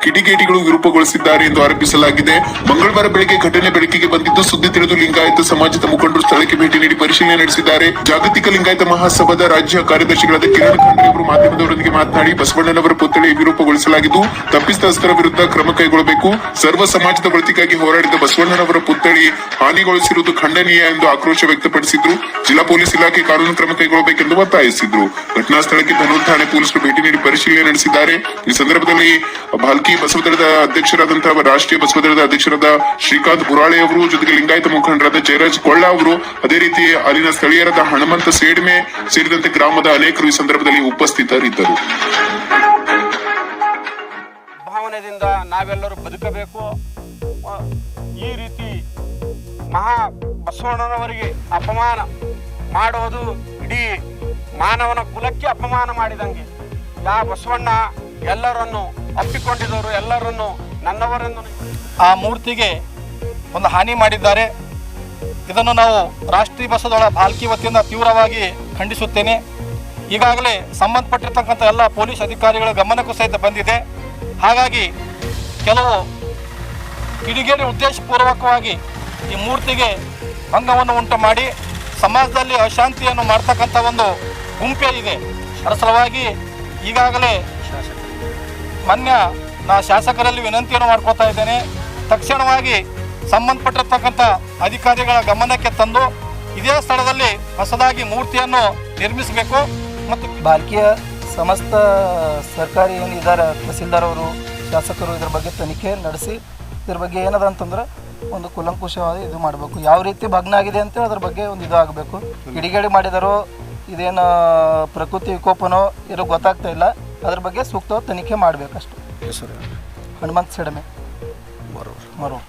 ಕಿಡಿಗೇಡಿಗಳು ವಿರೂಪಗೊಳಿಸಿದ್ದಾರೆ ಎಂದು ಆರೋಪಿಸಲಾಗಿದೆ. ಮಂಗಳವಾರ ಬೆಳಗ್ಗೆ ಘಟನೆ ಬೆಳಕಿಗೆ ಬಂದಿದ್ದು, ಸುದ್ದಿ ತಿಳಿದು ಲಿಂಗಾಯತ ಸಮಾಜದ ಮುಖಂಡರು ಸ್ಥಳಕ್ಕೆ ಭೇಟಿ ನೀಡಿ ಪರಿಶೀಲನೆ ನಡೆಸಿದ್ದಾರೆ. ಜಾಗತಿಕ ಲಿಂಗಾಯತ ಮಹಾಸಭಾದ ರಾಜ್ಯ ಕಾರ್ಯದರ್ಶಿಗಳಾದ ಕಿರಣ್ ಖಂಡ್ರೆ ಅವರು ಮಾಧ್ಯಮದವರೊಂದಿಗೆ ಮಾತನಾಡಿ, ಬಸವಣ್ಣನವರ ಪುತ್ಥಳಿ ವಿರೂಪಗೊಳಿಸಲಾಗಿದ್ದು, ತಪ್ಪಿತಸ್ಥರ ವಿರುದ್ಧ ಕ್ರಮ ಕೈಗೊಳ್ಳಬೇಕು. ಸರ್ವ ಸಮಾಜದ ಒಳಿತಿಗಾಗಿ ಹೋರಾಡಿದ ಬಸವಣ್ಣನವರ ಪುತ್ಥಳಿ ಹಾನಿಗೊಳಿಸಿರುವುದು ಖಂಡನೀಯ ಎಂದು ಆಕ್ರೋಶ ವ್ಯಕ್ತಪಡಿಸಿದ್ರು. ಜಿಲ್ಲಾ ಪೊಲೀಸ್ ಇಲಾಖೆ ಕಾನೂನು ಕ್ರಮ ಕೈಗೊಳ್ಳಬೇಕೆಂದು ಒತ್ತಾಯಿಸಿದ್ರು. ಘಟನಾ ಸ್ಥಳಕ್ಕೆ ಧನೂರ್ ಠಾಣೆ ಪೊಲೀಸರು ಭೇಟಿ ನೀಡಿ ಪರಿಶೀಲನೆ ನಡೆಸಿದ್ದಾರೆ. ಈ ಸಂದರ್ಭದಲ್ಲಿ ಭಾಲ್ಕಿ ಬಸವದಳದ ಅಧ್ಯಕ್ಷರಾದಂತಹ ರಾಷ್ಟ್ರೀಯ ಬಸವದಳದ ಅಧ್ಯಕ್ಷರಾದ ಶ್ರೀಕಾಂತ್ ಬುರಾಳೆ ಅವರು, ಜೊತೆಗೆ ಲಿಂಗಾಯತ ಮುಖಂಡರಾದ ಜಯರಾಜ್ ಕೊಳ್ಳ ಅವರು, ಅದೇ ರೀತಿ ಅಲ್ಲಿನ ಸ್ಥಳೀಯರಾದ ಹನುಮಂತ ಸೇಡ್ಮೆ ಸೇರಿದಂತೆ ಗ್ರಾಮದ ಅನೇಕರು ಈ ಸಂದರ್ಭದಲ್ಲಿ ಉಪಸ್ಥಿತರಿದ್ದರು. ಭಾವನೆಯಿಂದ ನಾವೆಲ್ಲರೂ ಬದುಕಬೇಕು. ಈ ರೀತಿ ಮಹಾ ಬಸವಣ್ಣನವರಿಗೆ ಅಪಮಾನ ಮಾಡೋದು ಇಡೀ ಮಾನವನ ಕುಲಕ್ಕೆ ಅಪಮಾನ ಮಾಡಿದಂಗೆ. ಯಾವ ಬಸವಣ್ಣ ಎಲ್ಲರನ್ನು ಅಪ್ಪಿಕೊಂಡಿದ್ದವರು, ಎಲ್ಲರನ್ನು ನನ್ನವರೆಂದು ಆ ಮೂರ್ತಿಗೆ ಒಂದು ಹಾನಿ ಮಾಡಿದ್ದಾರೆ. ಇದನ್ನು ನಾವು ರಾಷ್ಟ್ರೀಯ ಬಸವದಳ ಭಾಲ್ಕಿ ವತಿಯಿಂದ ತೀವ್ರವಾಗಿ ಖಂಡಿಸುತ್ತೇನೆ. ಈಗಾಗಲೇ ಸಂಬಂಧಪಟ್ಟಿರ್ತಕ್ಕಂಥ ಎಲ್ಲ ಪೊಲೀಸ್ ಅಧಿಕಾರಿಗಳ ಗಮನಕ್ಕೂ ಸಹಿತ ಬಂದಿದೆ. ಹಾಗಾಗಿ ಕೆಲವು ಕಿಡಿಗೇಡಿ ಉದ್ದೇಶಪೂರ್ವಕವಾಗಿ ಈ ಮೂರ್ತಿಗೆ ಭಂಗವನ್ನು ಉಂಟು ಮಾಡಿ ಸಮಾಜದಲ್ಲಿ ಅಶಾಂತಿಯನ್ನು ಮಾಡ್ತಕ್ಕಂಥ ಒಂದು ಗುಂಪೇ ಇದೆ. ಅದರ ಸಲುವಾಗಿ ಈಗಾಗಲೇ ನಾ ಶಾಸಕರಲ್ಲಿ ವಿನಂತಿಯನ್ನು ಮಾಡ್ಕೊತಾ ಇದ್ದೇನೆ. ತಕ್ಷಣವಾಗಿ ಸಂಬಂಧಪಟ್ಟಿರ್ತಕ್ಕಂಥ ಅಧಿಕಾರಿಗಳ ಗಮನಕ್ಕೆ ತಂದು ಇದೇ ಸ್ಥಳದಲ್ಲಿ ಹೊಸದಾಗಿ ಮೂರ್ತಿಯನ್ನು ನಿರ್ಮಿಸಬೇಕು. ಮತ್ತು ಭಾಲ್ಕಿಯ ಸಮಸ್ತ ಸರ್ಕಾರಿ ಏನಿದ್ದಾರೆ ತಹಸೀಲ್ದಾರ್ ಅವರು, ಶಾಸಕರು ಇದರ ಬಗ್ಗೆ ತನಿಖೆ ನಡೆಸಿ ಇದ್ರ ಬಗ್ಗೆ ಏನದ ಅಂತಂದ್ರೆ ಒಂದು ಕೂಲಂಕುಷವಾಗಿ ಇದು ಮಾಡಬೇಕು. ಯಾವ ರೀತಿ ಭಗ್ನ ಆಗಿದೆ ಅಂತೇಳಿ ಅದ್ರ ಬಗ್ಗೆ ಒಂದು ಇದು ಆಗಬೇಕು. ಕಿಡಿಗೇಡಿ ಮಾಡಿದಾರೋ ಇದೇನು ಪ್ರಕೃತಿ ವಿಕೋಪನೋ ಇರೋ ಗೊತ್ತಾಗ್ತಾ ಇಲ್ಲ. ಅದ್ರ ಬಗ್ಗೆ ಸೂಕ್ತವಾದ ತನಿಖೆ ಮಾಡಬೇಕಷ್ಟು. ಹೆಸರು ಹನುಮಂತ ಸೆಡಮೆ ಮರು.